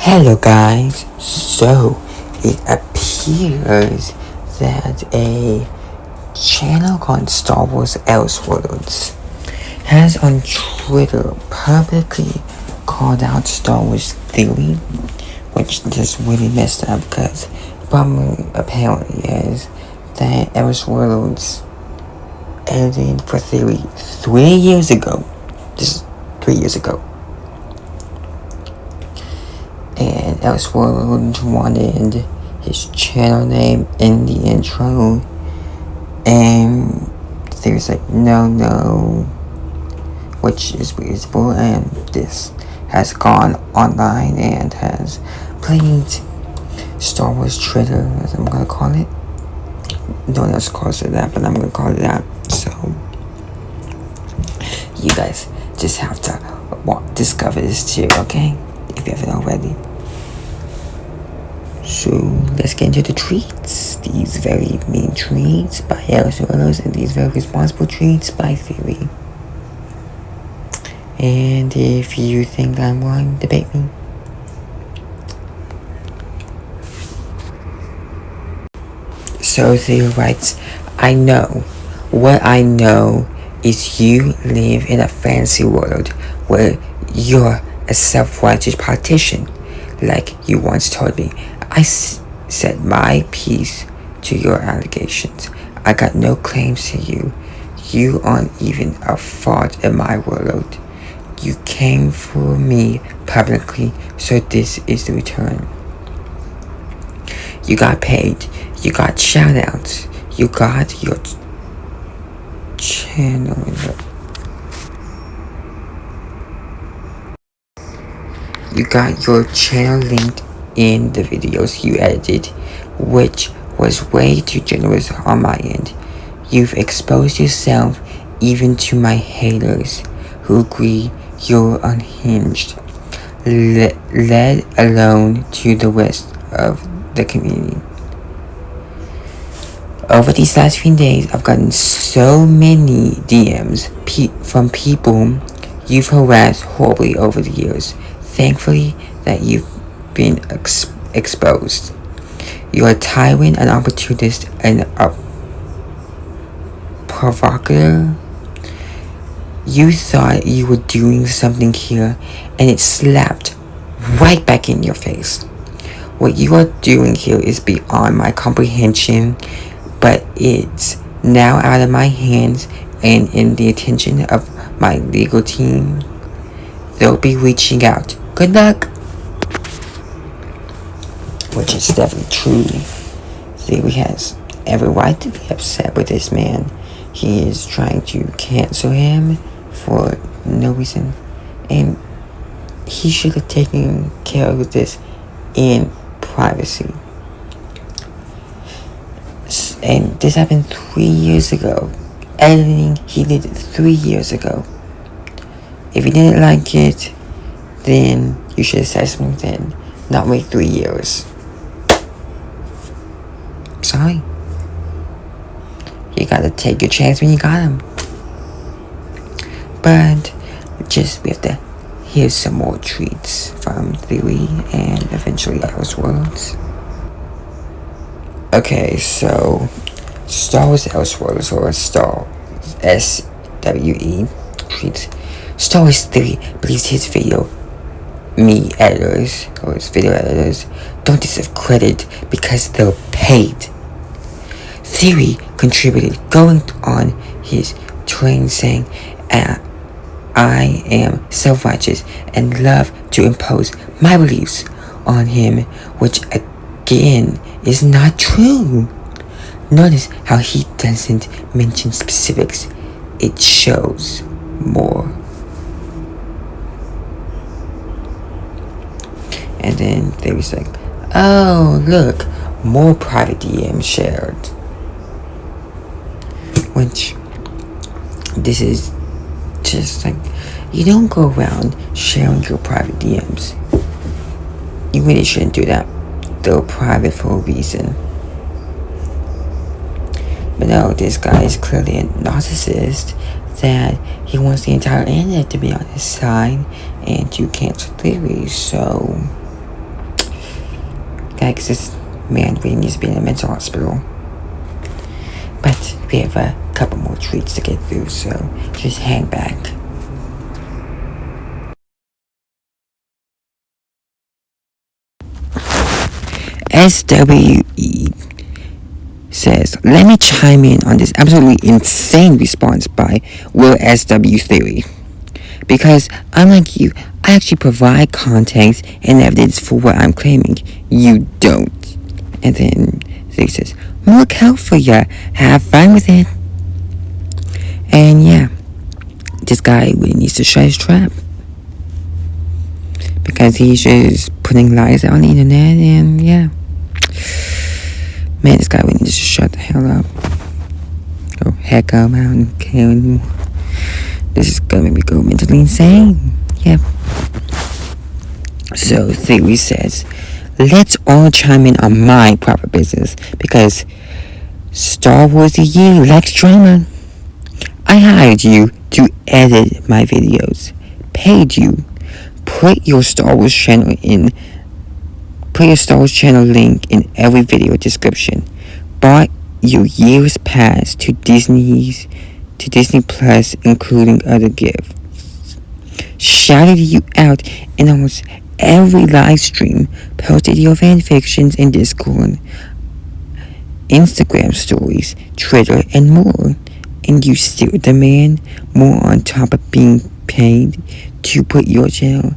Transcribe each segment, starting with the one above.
Hello guys, so it appears that a channel called Star Wars Elseworlds has on Twitter publicly called out Star Wars Theory, which just really messed up because the problem apparently is that Elseworlds ended for Theory 3 years ago. This is 3 years ago. And Elseworlds wanted his channel name in the intro, and they was like, no, which is reasonable, and this has gone online and has plagued Star Wars Twitter, as I'm gonna call it. No one else calls it that, but I'm gonna call it that. So you guys just have to discover this too, okay? If you haven't already. So let's get into the treats. These very mean treats by Elseworlds and these very responsible treats by Theory. And if you think I'm wrong, debate me. So Theory writes, what I know is you live in a fancy world where you're a self-righteous politician, like you once told me. I said my piece to your allegations. I got no claims to you. You aren't even a thought in my world. You came for me publicly, so this is the return. You got paid. You got shoutouts. You got your channel. You got your channel linked in the videos you edited, which was way too generous on my end. You've exposed yourself even to my haters, who agree you're unhinged, let alone to the rest of the community. Over these last few days, I've gotten so many DMs from people you've harassed horribly over the years. Thankfully that you've been exposed. You're a tyrant, an opportunist, and a provocateur. You thought you were doing something here, and it slapped right back in your face. What you are doing here is beyond my comprehension, but it's now out of my hands and in the attention of my legal team. They'll be reaching out. Good luck. Which is definitely true. Theory has every right to be upset with this man. He is trying to cancel him for no reason, and he should have taken care of this in privacy. And this happened 3 years ago. Editing, he did it 3 years ago. If you didn't like it, then you should have said something then, not wait 3 years. Sorry. You gotta take your chance when you got him. But we have to hear some more treats from Theory and eventually Elseworlds. Okay, so Star Wars Elseworlds, or Star SWE treats. Star Wars Theory believes his video editors don't deserve credit because they're paid. Theory contributed, going on his train saying, I am self-righteous and love to impose my beliefs on him, which again is not true. Notice how he doesn't mention specifics. It shows more. And then they was like, oh look, more private DMs shared. Which, this is just like, you don't go around sharing your private DMs. You really shouldn't do that. They're private for a reason. But no, this guy is clearly a narcissist that he wants the entire internet to be on his side and to cancel Theory, so Okay, because this man really needs to be in a mental hospital. But we have a couple more tweets to get through, so just hang back. SWE says, let me chime in on this absolutely insane response by Will SW Theory. Because, unlike you, I actually provide context and evidence for what I'm claiming. You don't. And then Theory says, look out for ya. Have fun with it. And yeah, this guy really needs to shut his trap. Because he's just putting lies out on the internet, and yeah. Man, this guy really needs to shut the hell up. Oh, heck up, I don't care anymore. This is gonna make me go mentally insane. Yep. So, Theory says, let's all chime in on my private business, because Star Wars a year likes drama. I hired you to edit my videos, paid you, put your Star Wars channel link in every video description, bought your year's pass to Disney Plus, including other gifts, shouted you out in almost every live stream, posted your fanfictions in Discord, Instagram stories, Twitter, and more, and you still demand more on top of being paid to put your channel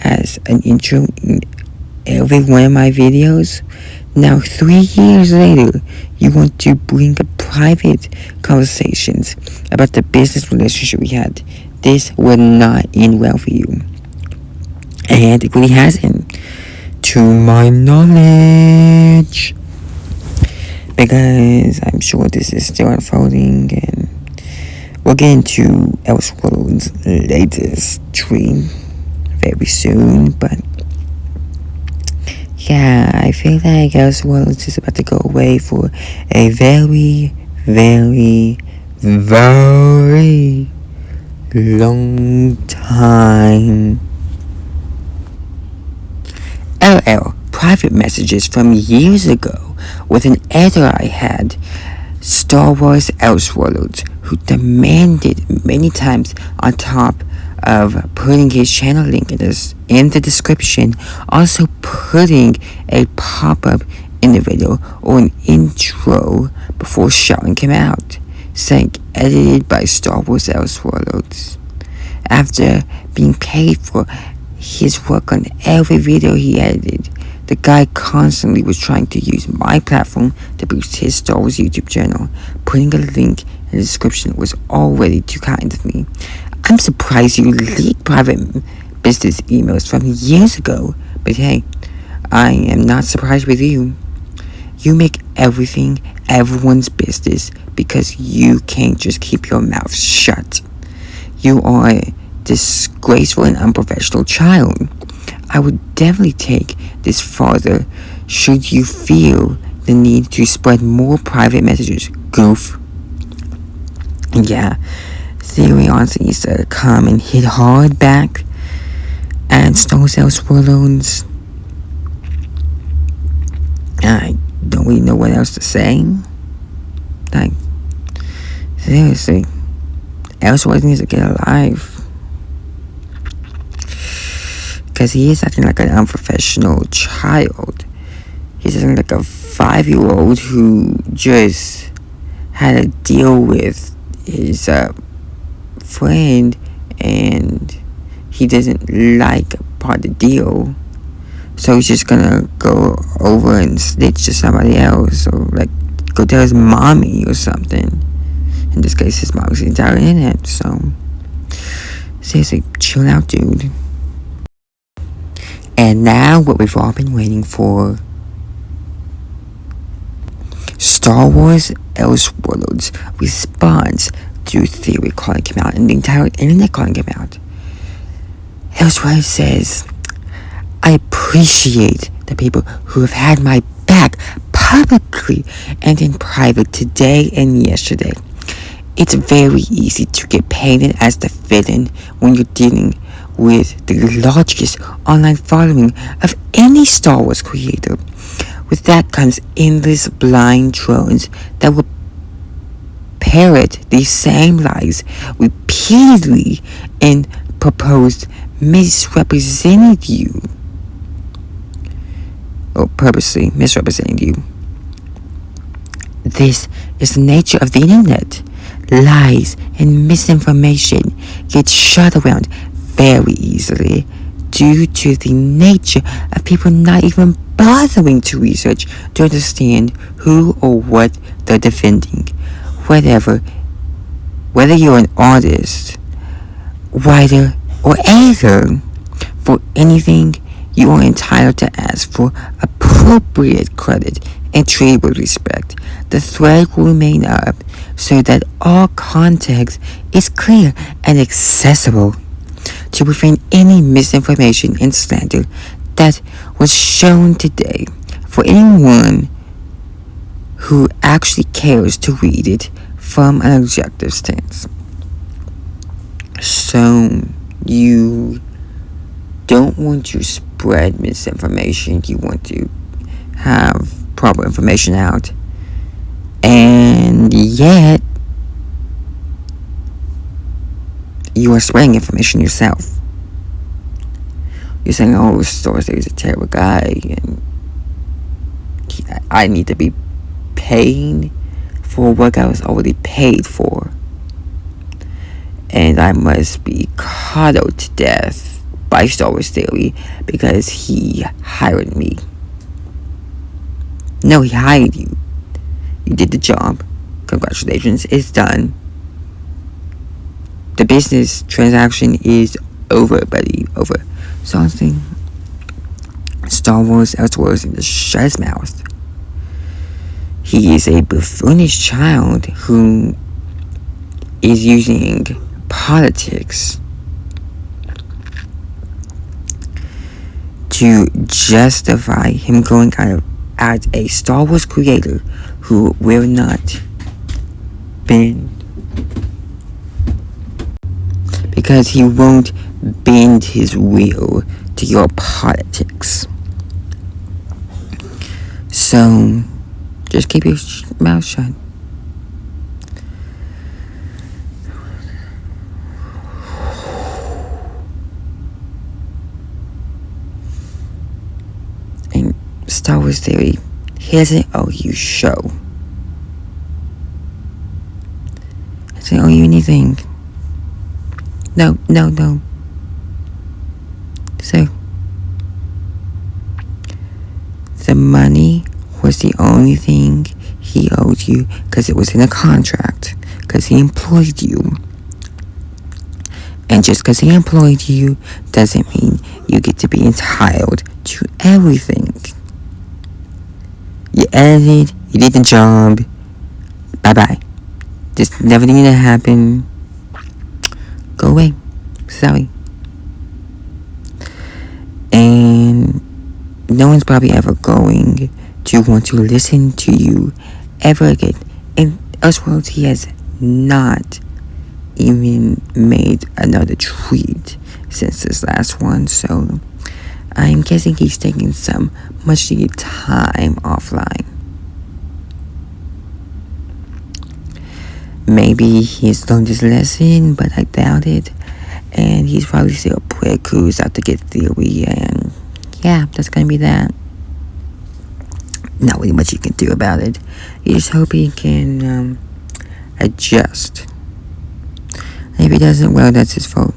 as an intro in every one of my videos? Now 3 years later, you want to bring up private conversations about the business relationship we had. This would not end well for you. And it really hasn't, to my knowledge. Because I'm sure this is still unfolding, and we'll get into Elseworlds' latest tweet very soon, but yeah, I feel like Elseworlds is about to go away for a very, very, very long time. LL private messages from years ago with an editor I had, Star Wars Elseworlds, who demanded many times on top of putting his channel link in the description, also putting a pop-up in the video or an intro before shouting him out, saying edited by Star Wars Elseworlds. After being paid for his work on every video he edited, the guy constantly was trying to use my platform to boost his Star Wars YouTube channel. Putting a link in the description was already too kind of me. I'm surprised you leaked private business emails from years ago, but hey, I am not surprised with you. You make everything everyone's business because you can't just keep your mouth shut. You are a disgraceful and unprofessional child. I would definitely take this farther should you feel the need to spread more private messages, goof. Yeah, Theory honestly needs to come and hit hard back at Star Wars Elseworlds. I don't really know what else to say. Like, seriously, Elseworlds needs to get alive. Because he is acting like an unprofessional child. He's acting like a 5-year-old who just had a deal with his friend, and he doesn't like part of the deal, so he's just gonna go over and snitch to somebody else, or like go tell his mommy or something. In this case, his mom's the entire internet. So seriously, chill out, dude. And now what we've all been waiting for, Star Wars Elseworlds response to Theory calling him out and the entire internet calling him out. Elseworlds says, I appreciate the people who have had my back publicly and in private today and yesterday. It's very easy to get painted as the villain when you're dealing with the largest online following of any Star Wars creator. With that comes endless blind drones that will parrot these same lies repeatedly and proposed misrepresenting you, or purposely misrepresenting you. This is the nature of the internet. Lies and misinformation get shot around very easily due to the nature of people not even bothering to research to understand who or what they're defending. Whether you're an artist, writer, or editor, for anything, you are entitled to ask for appropriate credit and treated with respect. The thread will remain up so that all context is clear and accessible to prevent any misinformation and slander that was shown today for anyone who actually cares to read it from an objective stance. So, you don't want to spread misinformation, you want to have proper information out, and yet you are spreading information yourself. You're saying, oh, Source is a terrible guy, and I need to be paying for what I was already paid for, and I must be coddled to death by Star Wars Theory because he hired me. No, he hired you. You did the job. Congratulations, it's done. The business transaction is over, buddy. Over. So I'm saying, Star Wars, Elseworlds, and just shut his mouth. He is a buffoonish child who is using politics to justify him going out of as a Star Wars creator who will not bend, because he won't bend his will to your politics. So just keep your mouth shut. And Star Wars Theory, he doesn't owe you show. He doesn't owe you anything. No. So, the money was the only thing he owed you because it was in a contract, because he employed you. And just because he employed you doesn't mean you get to be entitled to everything. You edited, you did the job, bye-bye. This never need to happen. Go away. Sorry. And no one's probably ever going to want to listen to you ever again. In Elseworlds, he has not even made another tweet since this last one, so I'm guessing he's taking some much needed time offline. Maybe he's learned his lesson, but I doubt it. And he's probably still a prick who's out to get Theory, and yeah, that's gonna be that. Not really much you can do about it. You just hope he can adjust. And if he doesn't, well, that's his fault.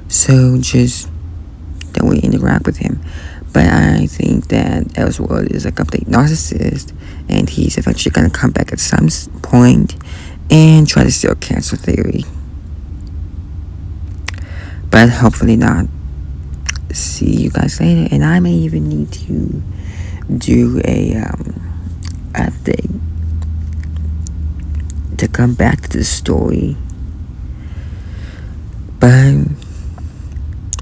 So just don't really interact with him. But I think that Elseworld is a complete narcissist, and he's eventually gonna come back at some point and try to still cancel Theory. But hopefully not. See you guys later, and I may even need to do a update to come back to the story. But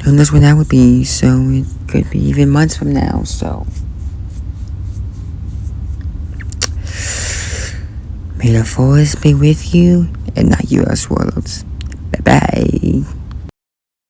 who knows when that would be, so it could be even months from now, so may the force be with you and not you, Elseworlds. Bye bye.